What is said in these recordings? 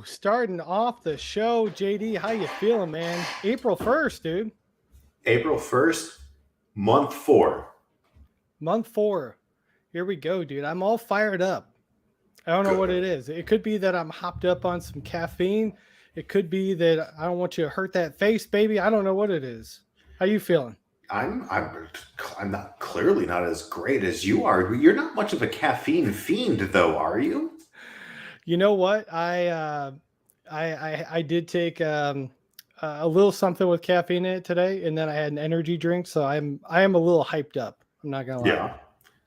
Starting off the show, JD, how you feeling, man? April 1st, dude. April 1st, month 4. Month 4. Here we go, dude. I'm all fired up. I don't know what it is. It could be that I'm hopped up on some caffeine. It could be that I don't want you to hurt that face, baby. I don't know what it is. How you feeling? I'm not clearly not as great as you are. You're not much of a caffeine fiend, though, are you? You know what? I did take a little something with caffeine in it today, and then I had an energy drink, so I am a little hyped up. I'm not gonna lie. Yeah.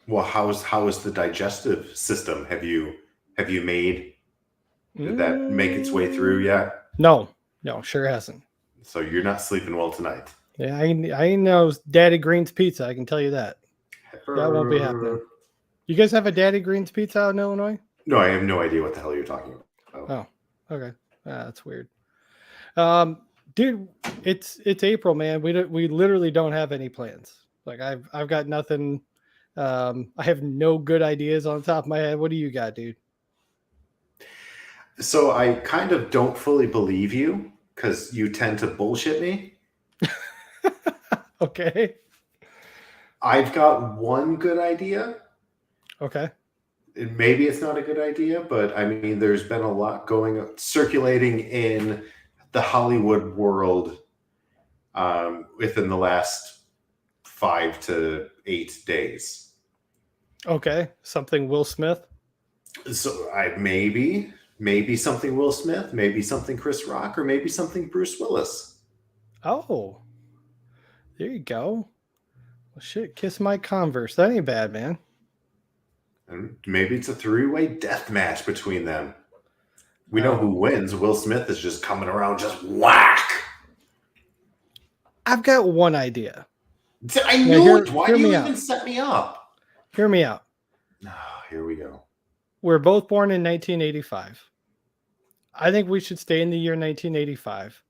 Well, how is the digestive system? Did that make its way through yet? No, sure hasn't. So you're not sleeping well tonight. Yeah, I know Daddy Green's Pizza. I can tell you that. That won't be happening. You guys have a Daddy Green's Pizza out in Illinois? No, I have no idea what the hell you're talking about. Oh, okay. That's weird. Dude, it's April, man. We literally don't have any plans. Like I've got nothing. I have no good ideas on the top of my head. What do you got, dude? So I kind of don't fully believe you because you tend to bullshit me. Okay. I've got one good idea. Okay. And maybe it's not a good idea, but I mean, there's been a lot circulating in the Hollywood world within the last 5 to 8 days. Okay. Something Will Smith. So maybe something Will Smith, maybe something Chris Rock, or maybe something Bruce Willis. Oh, there you go. Well, shit, kiss my Converse. That ain't bad, man. And maybe it's a 3-way death match between them. We know who wins. Will Smith is just coming around, just whack. I've got one idea. I knew it. Why do you even set me up? Hear me out. Here we go. We're both born in 1985. I think we should stay in the year 1985.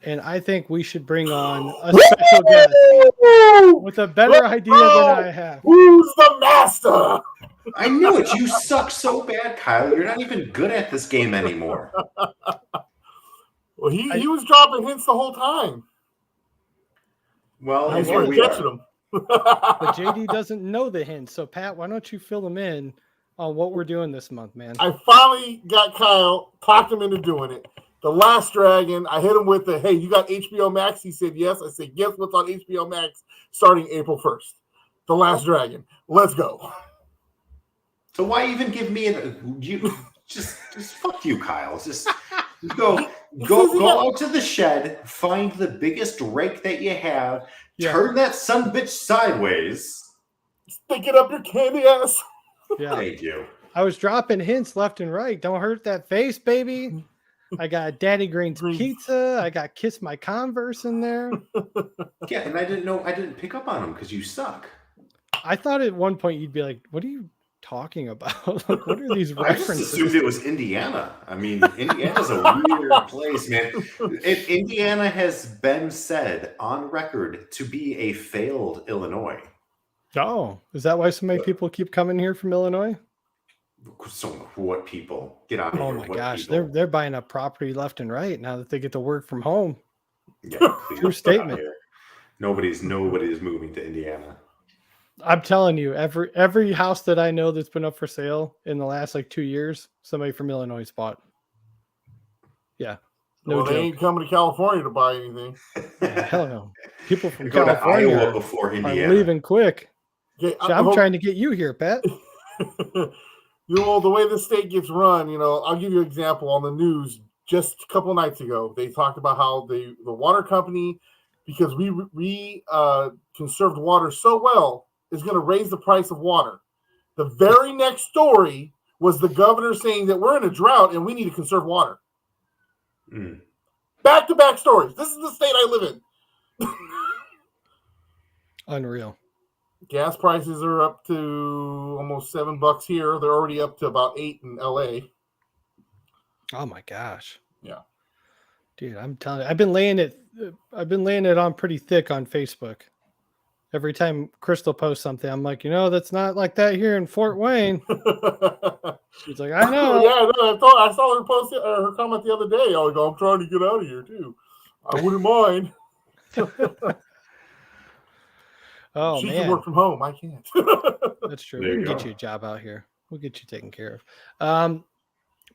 And I think we should bring on a special guest with a better idea than I have. Who's the master? I knew it. You suck so bad, Kyle. You're not even good at this game anymore. Well, he was dropping hints the whole time. Well, here we catching him. But JD doesn't know the hints. So, Pat, why don't you fill him in on what we're doing this month, man? I finally got Kyle, talked him into doing it. The Last Dragon, I hit him with the, hey, you got HBO Max? He said yes. I said, guess what's on HBO Max starting April 1st? The Last Dragon. Let's go. So why even give me you just fuck you, Kyle. Just go out to the shed, find the biggest rake that you have, turn that sumbitch sideways. Stick it up your candy ass. Yeah. Thank you. I was dropping hints left and right. Don't hurt that face, baby. I got Daddy Green's Pizza. I got Kiss My Converse in there. Yeah, and I didn't pick up on them because you suck. I thought at one point you'd be like, what are you talking about? Like, what are these references? I just assumed it was Indiana. I mean, Indiana's a weird place, man. Indiana has been said on record to be a failed Illinois. Oh, is that why so many people keep coming here from Illinois? So what people? Get out of here. Oh my gosh, they're buying up property left and right now that they get to work from home. Yeah, true statement. Nobody's moving to Indiana. I'm telling you, every house that I know that's been up for sale in the last 2 years, somebody from Illinois bought. Yeah. No, they ain't coming to California to buy anything. Yeah, hell no. People from Go California to Iowa before Indiana. are leaving quick. Okay, I'm trying to get you here, Pat. The way the state gets run, I'll give you an example on the news. Just a couple nights ago, they talked about how the water company, because we conserved water so well, is going to raise the price of water. The very next story was the governor saying that we're in a drought and we need to conserve water. Back-to-back stories. This is the state I live in. Unreal. Gas prices are up to almost $7 here. They're already up to about $8 in LA. Oh my gosh. Yeah. Dude, I'm telling you, I've been laying it on pretty thick on Facebook. Every time Crystal posts something, I'm like, that's not like that here in Fort Wayne. He's like, I know. Yeah, I saw her post her comment the other day. I was like, I'm trying to get out of here too. I wouldn't mind. Oh she man, can work from home. I can't. that's true. There We you can get go. you a job out here. We'll get you taken care of.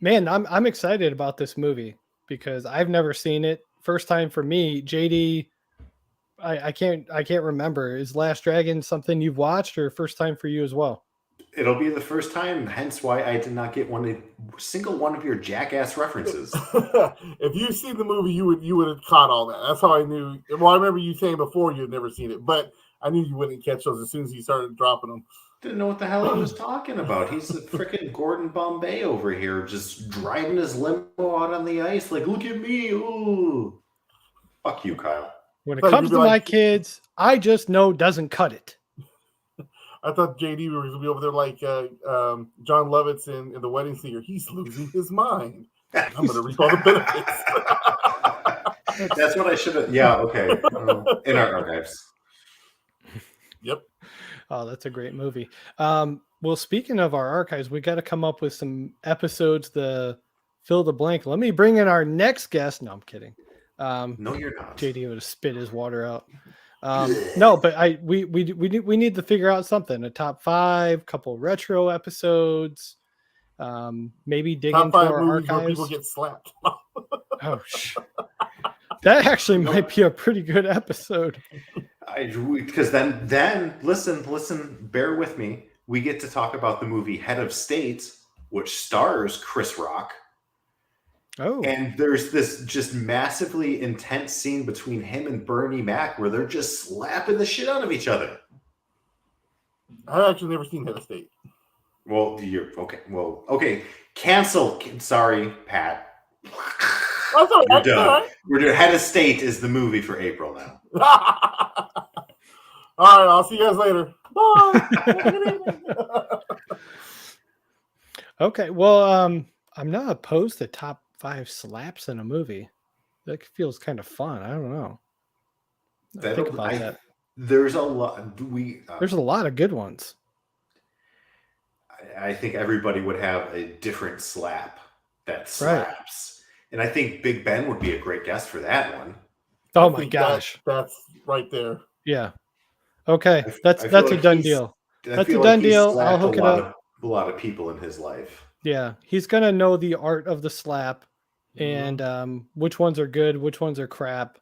Man, I'm excited about this movie because I've never seen it. First time for me. JD, I can't remember. Is Last Dragon something you've watched or first time for you as well? It'll be the first time, hence why I did not get single one of your jackass references. If you've seen the movie, you would have caught all that. That's how I knew. Well, I remember you saying before you had never seen it, but I knew you wouldn't catch those as soon as he started dropping them. Didn't know what the hell he was talking about. He's a freaking Gordon Bombay over here, just driving his limo out on the ice. Like, look at me. Ooh. Fuck you, Kyle. When it Thought comes you'd to be my like- kids, I just know doesn't cut it. I thought JD was going to be over there like John Lovitz in The Wedding Singer. He's losing his mind. I'm going to reap all the benefits. That's what I should have. Yeah, okay. In our archives. Yep. Oh, that's a great movie. Well, speaking of our archives, we got to come up with some episodes to fill the blank. Let me bring in our next guest. No, I'm kidding. No, you're not. JD would have spit his water out. No, but we need to figure out something. A top 5, couple retro episodes. Maybe dig Top into 5 our movies where archives. people get slapped. Oh, that actually might be a pretty good episode. Because then listen, bear with me. We get to talk about the movie Head of State, which stars Chris Rock. Oh, And there's this just massively intense scene between him and Bernie Mac where they're just slapping the shit out of each other. I've actually never seen Head of State. Well, you're okay. Well, okay. Cancel. Sorry, Pat. That's all You're right. done. All right. We're doing Head of State is the movie for April now. All right. I'll see you guys later. Bye. okay. Well, I'm not opposed to top 5 slaps in a movie. That feels kind of fun. I don't know. Think about that. There's a lot. There's a lot of good ones. I think everybody would have a different slap that slaps. And I think Big Ben would be a great guest for that one. Oh I my think gosh. That's right there. Yeah. Okay. That's I feel a like done he's- deal. I That's feel a done he's deal. I'll slapped hook it up. A lot of people in his life. Yeah. He's going to know the art of the slap and which ones are good, which ones are crap.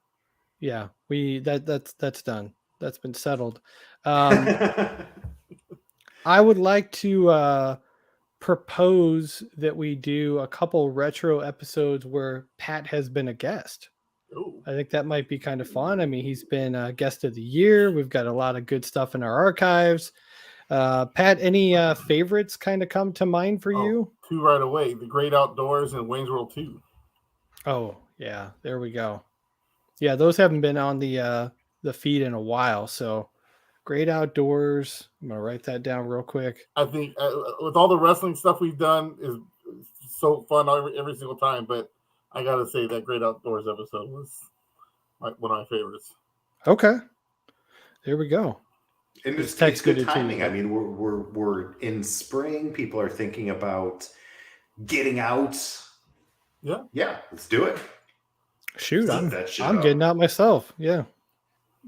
Yeah. That's done. That's been settled. I would like to propose that we do a couple retro episodes where Pat has been a guest. Ooh. I think that might be kind of fun. I mean, he's been a guest of the year. We've got a lot of good stuff in our archives. Pat, any favorites kind of come to mind for you? 2 right away. The Great Outdoors and Wayne's World 2. Oh, yeah. There we go. Yeah, those haven't been on the feed in a while. So Great Outdoors. I'm going to write that down real quick. I think with all the wrestling stuff we've done is so fun every single time, but I got to say that Great Outdoors episode was one of my favorites. Okay. There we go. And It's it's good texted it to timing. you. I mean, we're in spring. People are thinking about getting out. Yeah, let's do it. Shoot, Set that shit I'm up. getting out myself. Yeah.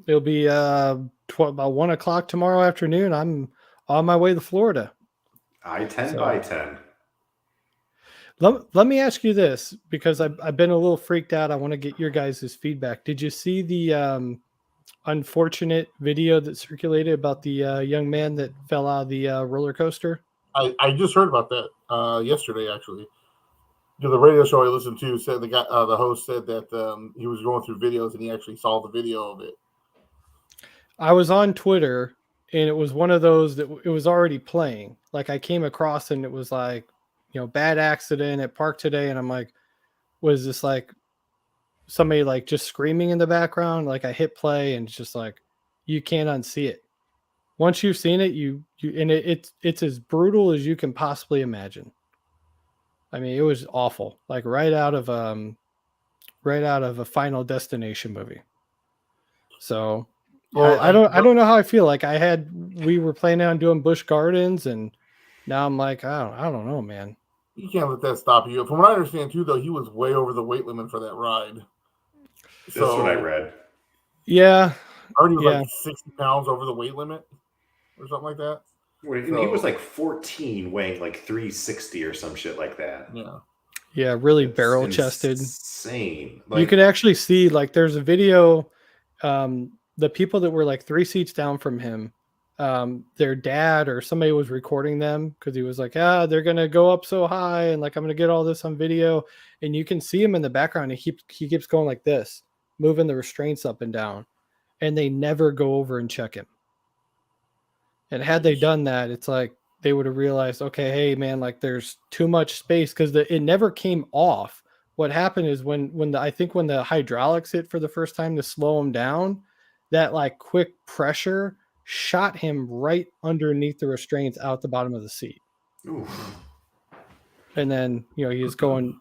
It'll be about 1:00 tomorrow afternoon. I'm on my way to Florida. I-10 So- by 10. Let me ask you this, because I've been a little freaked out. I want to get your guys' feedback. Did you see the unfortunate video that circulated about the young man that fell out of the roller coaster? I just heard about that yesterday, actually. The radio show I listened to said the host said that he was going through videos and he actually saw the video of it. I was on Twitter and it was one of those that it was already playing. Like I came across and it was like, bad accident at park today. And I'm like, was this like somebody like just screaming in the background? Like I hit play and it's just like, you can't unsee it. Once you've seen it, it's as brutal as you can possibly imagine. I mean, it was awful. Like right out of a Final Destination movie. So Well, I don't know how I feel. Like we were planning on doing Busch Gardens and now I'm like, I don't know, man. You can't let that stop you. From what I understand, too, though, he was way over the weight limit for that ride. That's what I read. Yeah. Already was like 60 pounds over the weight limit or something like that. And he was like 14, weighing like 360 or some shit like that. Yeah. Yeah, really barrel chested. Insane. You could actually see, like, there's a video, the people that were like 3 seats down from him, their dad or somebody was recording them because he was like, they're gonna go up so high and like I'm gonna get all this on video. And you can see him in the background, and he keeps going like this, moving the restraints up and down, and they never go over and check him. And had they done that, it's like they would have realized, okay, hey man, like there's too much space, because it never came off. What happened is when the hydraulics hit for the first time to slow him down, that like quick pressure shot him right underneath the restraints out the bottom of the seat. Oof. And then, he was going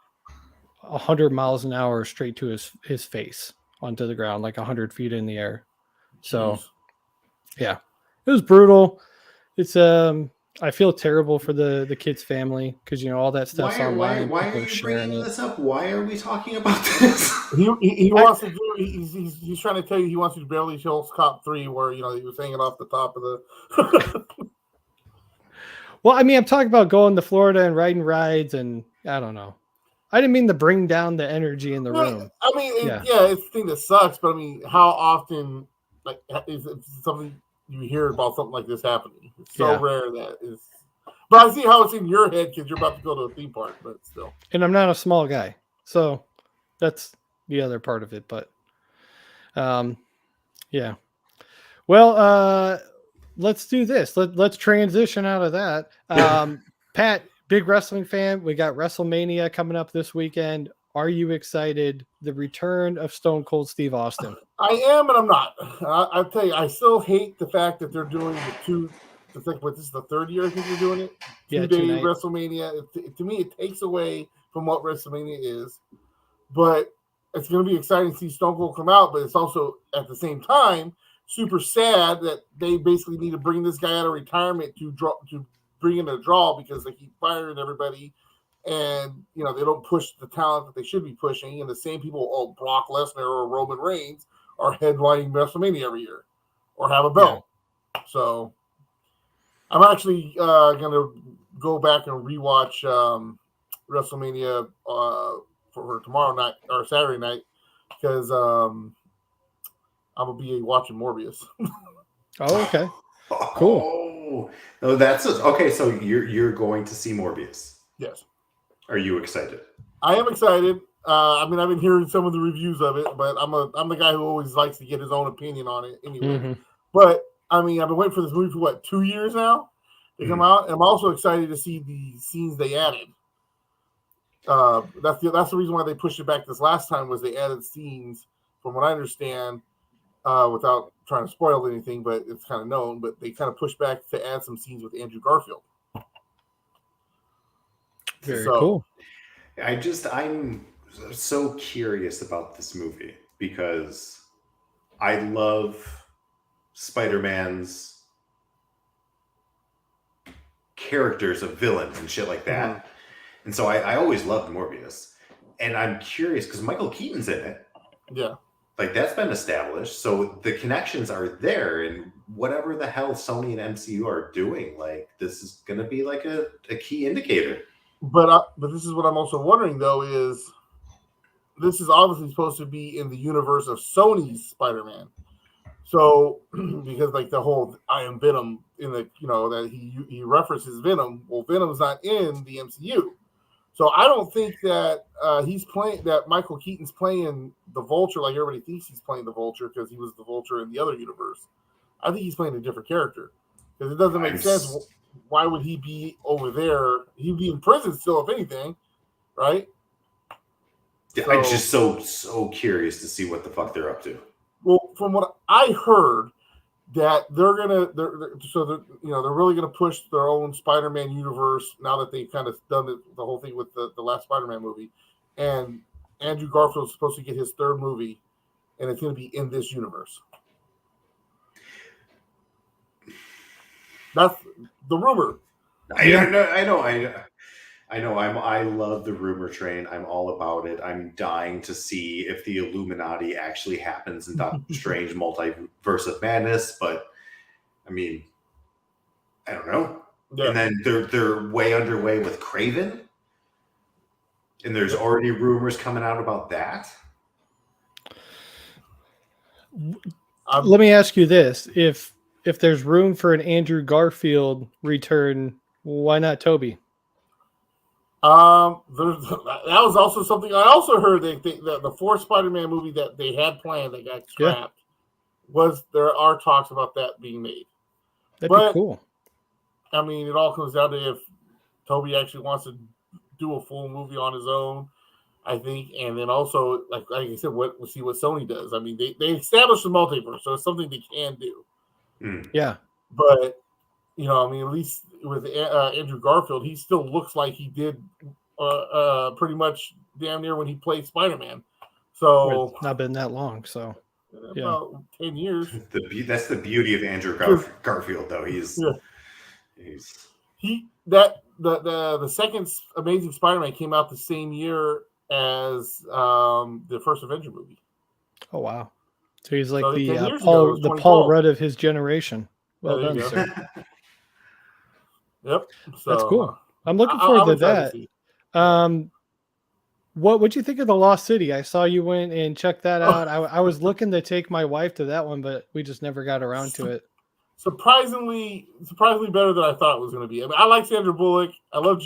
100 miles an hour straight to his face onto the ground, like 100 feet in the air. So yeah, it was brutal. It's I feel terrible for the kid's family because all that stuff's online. Why are you bringing this up? Why are we talking about this? He wants to do. He's trying to tell you he wants to do Beverly Hills Cop 3, where he was hanging off the top of the. Well, I mean, I'm talking about going to Florida and riding rides, and I don't know. I didn't mean to bring down the energy in the room. I mean, it's a thing that sucks, but I mean, how often is it something you hear about something like this happening? It's so rare that is. But I see how it's in your head because you're about to go to a theme park, but still. And I'm not a small guy, so that's the other part of it. But, yeah. Well, let's do this. Let's transition out of that. Pat, big wrestling fan. We got WrestleMania coming up this weekend. Are you excited? The return of Stone Cold Steve Austin. I am, and I'm not. I'll tell you, I still hate the fact that they're doing the two. I think this is the third year I think they're doing it. 2-day WrestleMania. To me, it takes away from what WrestleMania is. But it's going to be exciting to see Stone Cold come out. But it's also at the same time super sad that they basically need to bring this guy out of retirement to bring in a draw because they keep firing everybody. And, they don't push the talent that they should be pushing. And the same people, Brock Lesnar or Roman Reigns, are headlining WrestleMania every year or have a belt. Yeah. So I'm actually going to go back and rewatch WrestleMania for tomorrow night or Saturday night because I'm going to be watching Morbius. Oh, okay. Cool. Oh, no, that's okay. So you're going to see Morbius? Yes. Are you excited? I am excited. I've been hearing some of the reviews of it, but I'm the guy who always likes to get his own opinion on it anyway. Mm-hmm. But I've been waiting for this movie for 2 years now to come out, and I'm also excited to see the scenes they added. That's the reason why they pushed it back this last time was they added scenes, from what I understand, without trying to spoil anything, but it's kind of known. But they kind of pushed back to add some scenes with Andrew Garfield. Very cool. I'm so curious about this movie because I love Spider-Man's characters of villains and shit like that. Mm-hmm. And so I always loved Morbius. And I'm curious because Michael Keaton's in it. Yeah. Like that's been established. So the connections are there, and whatever the hell Sony and MCU are doing, like this is going to be like a key indicator. But this is what I'm also wondering, though, is this is obviously supposed to be in the universe of Sony's Spider-Man. So, because like the whole I am Venom in the, that he references Venom. Well, Venom's not in the MCU. So I don't think that that Michael Keaton's playing the Vulture like everybody thinks he's playing the Vulture because he was the Vulture in the other universe. I think he's playing a different character because it doesn't make sense. Why would he be over there? He'd be in prison still, if anything, right? Yeah, I'm just so curious to see what the fuck they're up to. Well, from what I heard, that they're really gonna push their own Spider-Man universe now that they've kind of done the whole thing with the last Spider-Man movie, and Andrew Garfield's supposed to get his third movie, and it's gonna be in this universe. That's the rumor. I know. I love the rumor train. I'm all about it. I'm dying to see if the Illuminati actually happens in Doctor Strange Multiverse of Madness. But I mean, I don't know. Yeah. And then they're way underway with Craven, and there's already rumors coming out about that. Let me ask you this: if there's room for an Andrew Garfield return, why not Toby? That was also something I also heard. That the fourth Spider-Man movie that they had planned that got scrapped there are talks about that being made. That'd be cool. I mean, it all comes down to if Toby actually wants to do a full movie on his own, I think, and then also, like I said, we'll see what Sony does. I mean, they established the multiverse, so it's something they can do. Yeah, but I mean, at least with Andrew Garfield, he still looks like he did pretty much damn near when he played Spider-Man. So it's not been that long, so about 10 years. That's the beauty of Andrew Garfield, though. The second Amazing Spider-Man came out the same year as the first Avenger movie. Oh wow! So he's like the Paul Rudd of his generation. Well done, sir. Yep. So, that's cool. I'm looking forward to that. What'd you think of The Lost City? I saw you went and checked that out. I was looking to take my wife to that one, but we just never got around to it. Surprisingly better than I thought it was going to be. I mean, I like Sandra Bullock. I love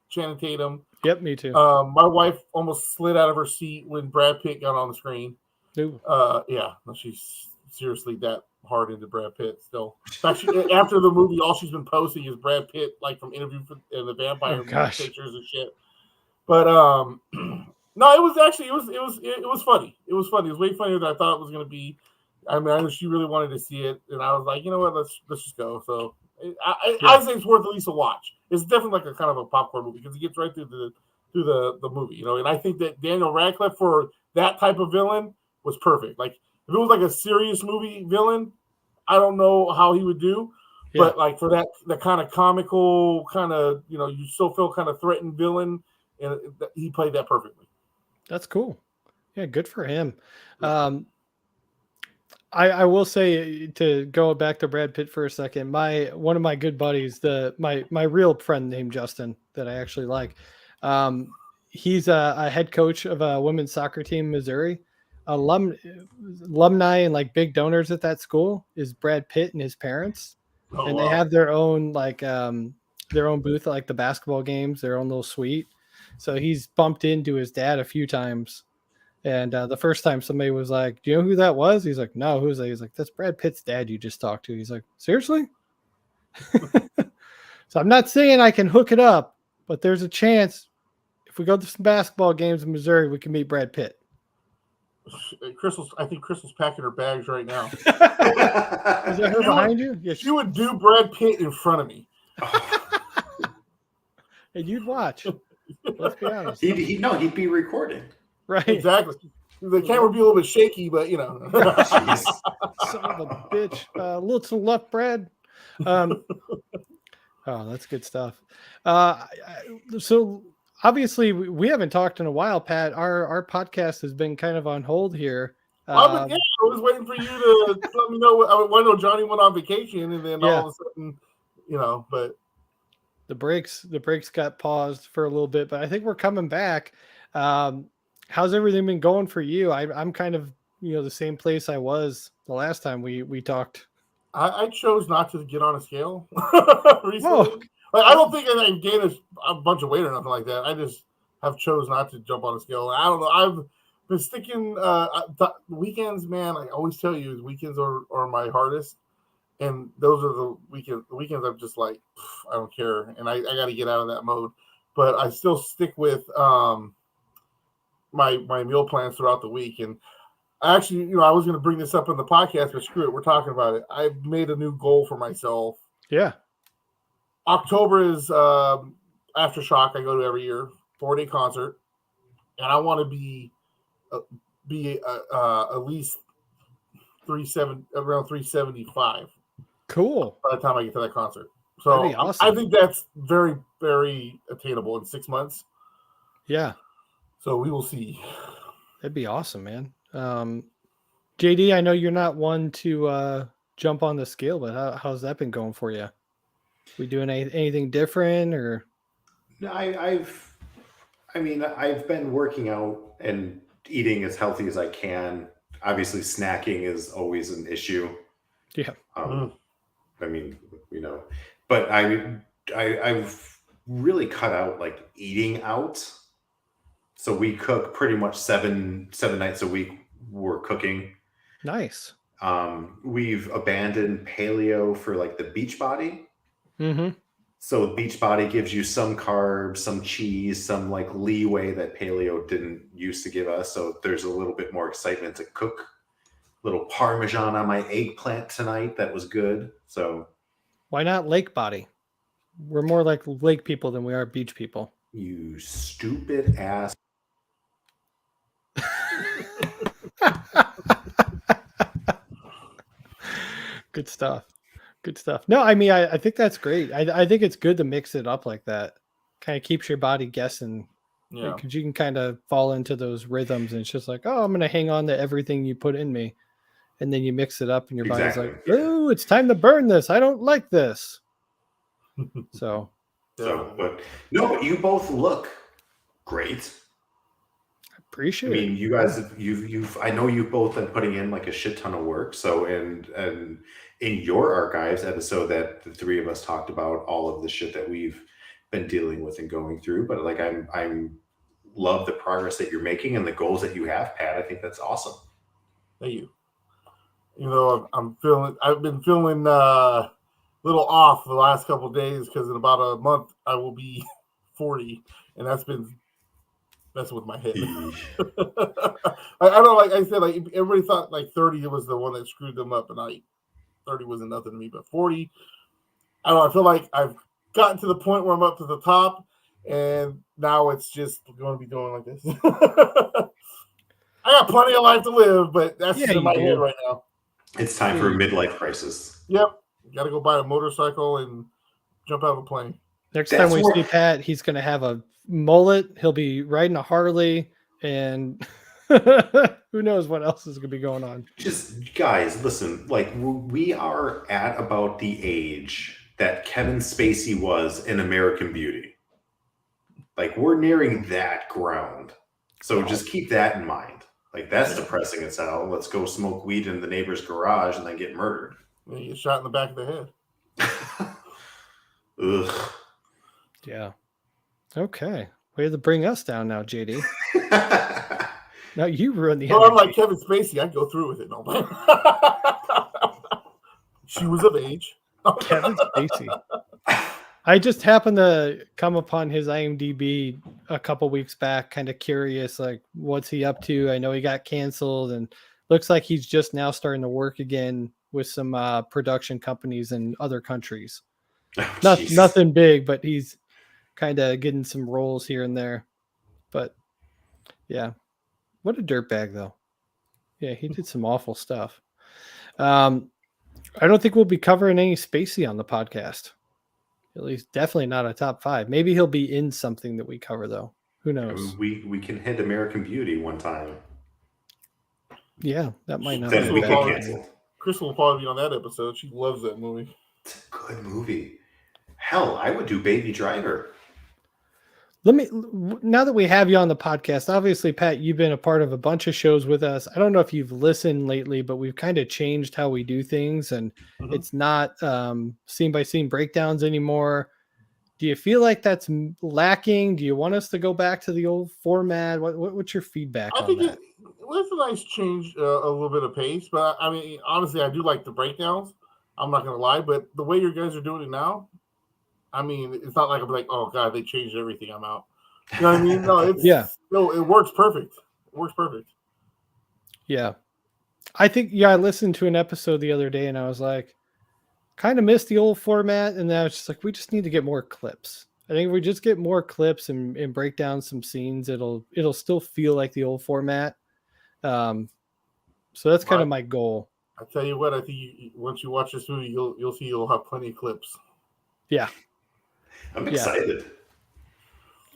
Channing Tatum. Yep, me too. My wife almost slid out of her seat when Brad Pitt got on the screen. Ooh. Yeah, she's seriously that hard into Brad Pitt still. In fact, after the movie, all she's been posting is Brad Pitt, like from Interview for the Vampire pictures and shit. But no, it was funny. It was funny. It was way funnier than I thought it was going to be. I mean, I know she really wanted to see it, and I was like, you know what, let's just go. So I say it's worth at least a watch. It's definitely like a kind of a popcorn movie because it gets right through the movie, And I think that Daniel Radcliffe for that type of villain was perfect. Like if it was like a serious movie villain, I don't know how he would do, but like for that kind of comical kind of you still feel kind of threatened villain, and he played that perfectly. That's cool. Yeah, good for him. I will say, to go back to Brad Pitt for a second, one of my good buddies, my real friend named Justin that I actually like, he's a head coach of a women's soccer team in Missouri. Alumni and like big donors at that school is Brad Pitt and his parents, and they have their own their own booth at like the basketball games, their own little suite. So he's bumped into his dad a few times. And the first time somebody was like, do you know who that was? He's like, no, who's that? He's like, that's Brad Pitt's dad you just talked to. He's like, seriously? So I'm not saying I can hook it up, but there's a chance if we go to some basketball games in Missouri, we can meet Brad Pitt. I think Crystal's packing her bags right now. Is that her behind you? Yeah, she would do Brad Pitt in front of me. And you'd watch. Let's be honest. He'd be recording. Right. Exactly. The camera would be a little bit shaky, but Son of a bitch. A little to the left, Brad. Oh, that's good stuff. So obviously we haven't talked in a while, Pat. Our podcast has been kind of on hold here. I was waiting for you to let me know. I know Johnny went on vacation, and then all of a sudden, but the brakes got paused for a little bit, but I think we're coming back. How's everything been going for you? I'm kind of the same place I was the last time we talked. I chose not to get on a scale recently. I don't think I gained a bunch of weight or nothing like that. I just have chose not to jump on a scale. I don't know. I've been sticking weekends, man. I always tell you, weekends are my hardest, and those are the weekends. The weekends I'm just like, I don't care, and I got to get out of that mode. But I still stick with my meal plans throughout the week. And actually, I was going to bring this up in the podcast, but screw it, we're talking about it. I've made a new goal for myself. Yeah. October is Aftershock. I go to every year, 4-day concert, and I want to be at least around 375. Cool. By the time I get to that concert, So That'd be awesome. I think that's very, very attainable in 6 months. Yeah, So we will see. that'd be awesome, man. JD, I know you're not one to jump on the scale, but how's that been going for you? We doing anything different or? No, I've been working out and eating as healthy as I can. Obviously, snacking is always an issue. Yeah. I mean, but I've really cut out like eating out. So we cook pretty much seven nights a week. We're cooking. Nice. We've abandoned paleo for like the Beachbody. Mm-hmm. So Beachbody gives you some carbs, some cheese, some like leeway that paleo didn't used to give us. So there's a little bit more excitement to cook. Little Parmesan on my eggplant tonight. That was good. So Why not lake body? We're more like lake people than we are beach people. you stupid ass. Good stuff. Good stuff. No, I mean, I think that's great. I think it's good to mix it up like that. Kind of keeps your body guessing. Yeah. Because you can kind of fall into those rhythms and it's just like, oh, I'm going to hang on to everything you put in me. And then you mix it up and your body's like, oh, it's time to burn this. I don't like this. But no, you both look great. Appreciate it. I mean, you guys, you've. I know you've both been putting in like a shit ton of work. So, and in your archives episode that the three of us talked about all of the shit that we've been dealing with and going through. But like, I'm love the progress that you're making and the goals that you have, Pat. I think that's awesome. Thank you. I've been feeling a little off the last couple of days because in about a month I will be 40, and that's been messing with my head. I don't know, like I said, like everybody thought like 30 was the one that screwed them up, and 30 wasn't nothing to me, but 40, I don't know. I feel like I've gotten to the point where I'm up to the top, and now it's just going to be doing like this. I got plenty of life to live, but that's in my head right now. It's time for a midlife crisis. Yep. Got to go buy a motorcycle and jump out of a plane. Next time we see Pat, he's going to have a mullet. He'll be riding a Harley, and who knows what else is going to be going on. Just guys, listen, like we are at about the age that Kevin Spacey was in American Beauty. Like we're nearing that ground. So just keep that in mind. Like that's depressing as hell. Let's go smoke weed in the neighbor's garage and then get murdered. And you get shot in the back of the head. Ugh. Yeah. Okay. We have to bring us down now, JD. Now you ruin the. Well, I'm like Kevin Spacey. I'd go through with it. No, she was of age. Kevin Spacey. I just happened to come upon his IMDb a couple weeks back, kind of curious, like what's he up to? I know he got canceled and looks like he's just now starting to work again with some production companies in other countries. Nothing big, but he's kind of getting some roles here and there. But yeah, what a dirtbag though. Yeah, he did some awful stuff. I don't think we'll be covering any Spacey on the podcast. At least definitely not a top 5. Maybe he'll be in something that we cover though. Who knows? We can hit American Beauty one time. Yeah, that might not then be we bad. get canceled. Crystal will probably be on that episode. She loves that movie. It's a good movie. Hell, I would do Baby Driver. Now that we have you on the podcast, obviously, Pat, you've been a part of a bunch of shows with us. I don't know if you've listened lately, but we've kind of changed how we do things, and it's not scene by scene breakdowns anymore. Do you feel like that's lacking? Do you want us to go back to the old format? What's your feedback on that? It's a nice change, a little bit of pace, but I mean, honestly, I do like the breakdowns. I'm not going to lie, but the way you guys are doing it now, I mean, it's not like I'm like, oh God, they changed everything. I'm out. You know what I mean? No, it works perfect. It works perfect. Yeah. I think, I listened to an episode the other day and I was like, kind of missed the old format. And then I was just like, we just need to get more clips. I think if we just get more clips and break down some scenes, it'll still feel like the old format. So that's kind of my goal. I tell you what, I think once you watch this movie, you'll see you'll have plenty of clips. Yeah. I'm Yeah. excited.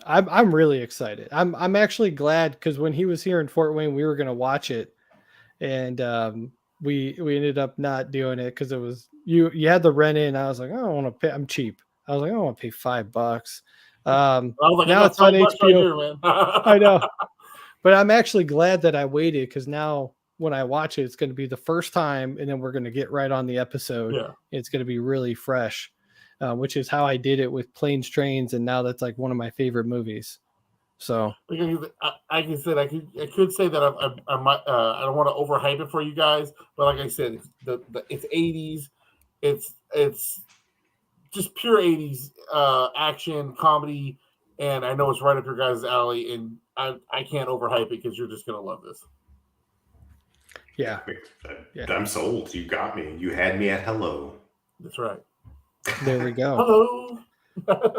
I'm really excited. I'm actually glad because when he was here in Fort Wayne, we were gonna watch it, and we ended up not doing it because it was you had the rent in. I was like, I don't want to pay. I'm cheap. I was like, I don't want to pay $5. I was like, Now I got it's on $5 right HBO. here, man. I know, but I'm actually glad that I waited because now when I watch it, it's going to be the first time, and then we're going to get right on the episode. Yeah. It's going to be really fresh, which is how I did it with Planes, Trains, and now that's like one of my favorite movies. So Like I could say that I might I don't want to overhype it for you guys, but like I said, it's 80s, it's just pure 80s action comedy, and I know it's right up your guys' alley, and I can't overhype it because you're just gonna love this. yeah. I'm sold. You got me. You had me at hello. That's right. There we go. Hello.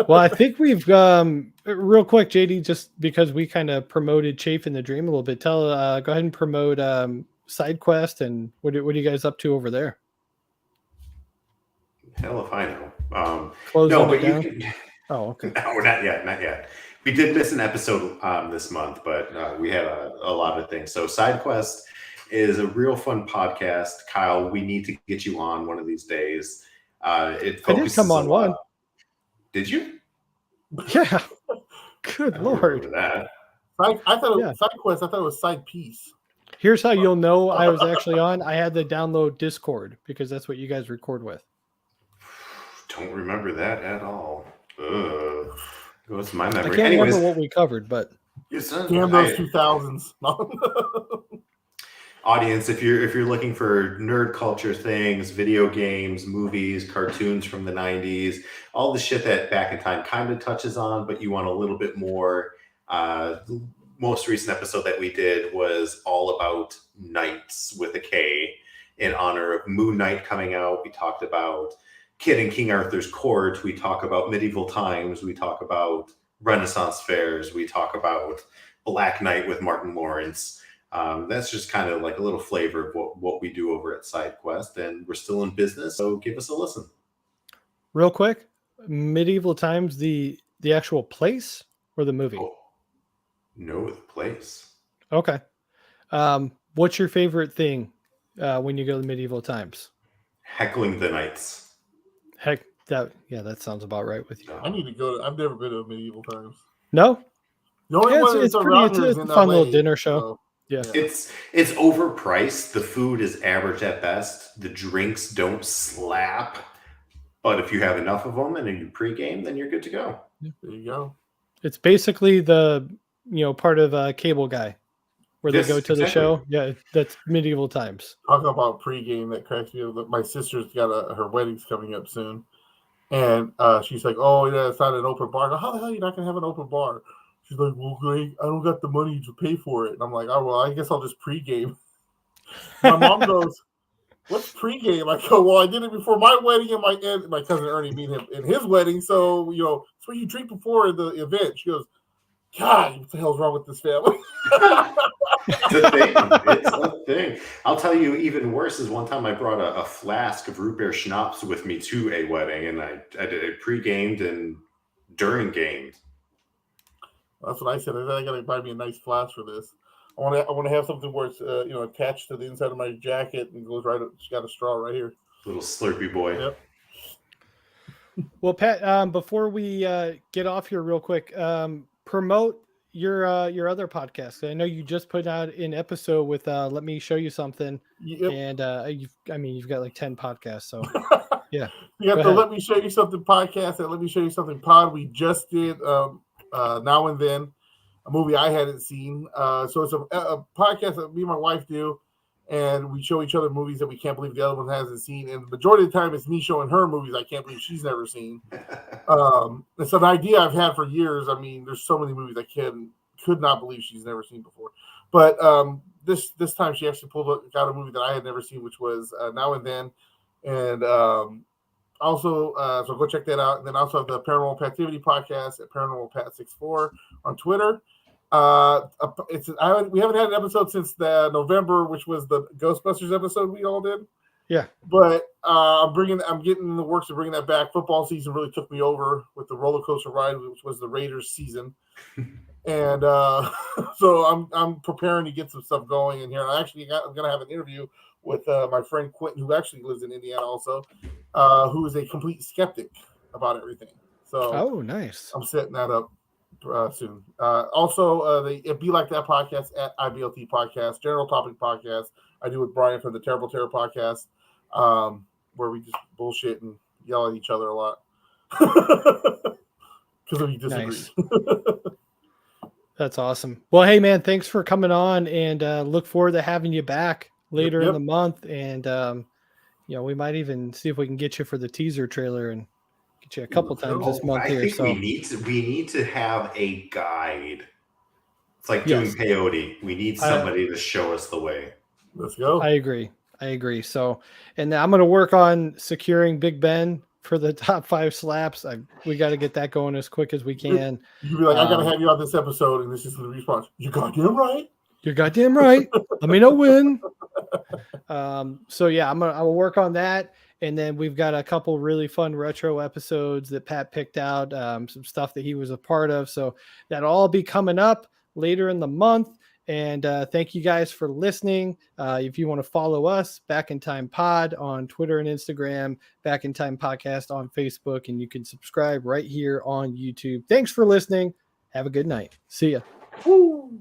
Well, I think we've real quick, JD, just because we kind of promoted Chafe in the Dream a little bit. Go ahead and promote SideQuest and what are you guys up to over there? Hell if I know. Closing no, but it you down? can. Oh, okay. No, not yet. We did miss an episode this month, but we had a lot of things. So SideQuest is a real fun podcast. Kyle, we need to get you on one of these days. It I did come on one. Did you? Yeah. Good Lord. That. I thought it was SideQuest. I thought it was Side Piece. Here's how you'll know I was actually on. I had to download Discord because that's what you guys record with. Don't remember that at all. Goes to my memory. I can't remember what we covered, but damn those 2000s. Audience, if you're looking for nerd culture things, video games, movies, cartoons from the 90s, all the shit that Back in Time kind of touches on, but you want a little bit more. The most recent episode that we did was all about knights with a K in honor of Moon Knight coming out. We talked about Kid in King Arthur's Court. We talk about medieval times. We talk about Renaissance fairs. We talk about Black Knight with Martin Lawrence. That's just kind of like a little flavor of what we do over at SideQuest, and we're still in business, so give us a listen. Real quick, Medieval Times, the actual place or the movie? Oh, no, the place. Okay. What's your favorite thing when you go to Medieval Times? Heckling the knights. Heck, that sounds about right with you. I need to go. I've never been to Medieval Times. No? The only one it's around pretty. here It's is a in fun LA, little dinner show. so, Yeah. It's overpriced. The food is average at best. The drinks don't slap. But if you have enough of them and you pregame, then you're good to go. there you go. It's basically the part of Cable Guy, where Yes, they go to the exactly. show. Yeah, that's Medieval Times. Talk about pregame that cracks me up. My sister's got her wedding's coming up soon, and she's like, "Oh yeah, it's not an open bar." I go, how the hell are you not gonna have an open bar? She's like, "Well, great, I don't got the money to pay for it." And I'm like, "Oh well, I guess I'll just pregame." My mom goes, "What's pregame?" I go, "Well, I did it before my wedding and my cousin Ernie meet him in his wedding, so it's what you drink before the event." She goes, "God, what the hell's wrong with this family?" It's a thing. It's a thing. I'll tell you, even worse is one time I brought a flask of root beer schnapps with me to a wedding, and I did it pre-gamed and during gamed. That's what I said. I gotta buy me a nice flask for this. I want to have something where it's attached to the inside of my jacket and goes right. It's got a straw right here. Little Slurpee boy. Yep. Well, Pat, before we get off here real quick, promote your other podcast. I know you just put out an episode with Let Me Show You Something, Yep. and you've got like 10 podcasts. So yeah, You got Go the ahead. Let Me Show You Something podcast and Let Me Show You Something pod. We just did Now and Then, a movie I hadn't seen. So it's a podcast that me and my wife do, and we show each other movies that we can't believe the other one hasn't seen. And the majority of the time, it's me showing her movies I can't believe she's never seen. It's an idea I've had for years. I mean, there's so many movies I could not believe she's never seen before. But this time she actually got a movie that I had never seen, which was Now and Then. And also, so go check that out. And then also the Paranormal Pativity podcast at Paranormal Pat 64 on Twitter. We haven't had an episode since the November, which was the Ghostbusters episode we all did. Yeah. But I'm getting in the works of bringing that back. Football season really took me over with the roller coaster ride, which was the Raiders season. And so I'm preparing to get some stuff going in here. And I'm going to have an interview with my friend Quentin, who actually lives in Indiana also, who is a complete skeptic about everything. So Oh, nice. I'm setting that up soon. Also, the It Be Like That podcast at IBLT Podcast, General Topic Podcast. I do with Brian from the Terrible Terror Podcast, where we just bullshit and yell at each other a lot because we disagree. Nice. That's awesome. Well, hey man, thanks for coming on, and look forward to having you back later in the month. And we might even see if we can get you for the teaser trailer and get you a couple times this month here. So we need to have a guide. It's like doing peyote. We need somebody to show us the way. Let's go. I agree. So, and I'm going to work on securing Big Ben for the top 5 slaps. We got to get that going as quick as we can. You can be like, I got to have you on this episode, and this is the response. You goddamn right. You're goddamn right. Let me know when. So yeah, I'll work on that. And then we've got a couple really fun retro episodes that Pat picked out, some stuff that he was a part of. So that'll all be coming up later in the month. And thank you guys for listening. If you want to follow us, Back in Time Pod on Twitter and Instagram, Back in Time Podcast on Facebook, and you can subscribe right here on YouTube. Thanks for listening. Have a good night. See ya. Woo.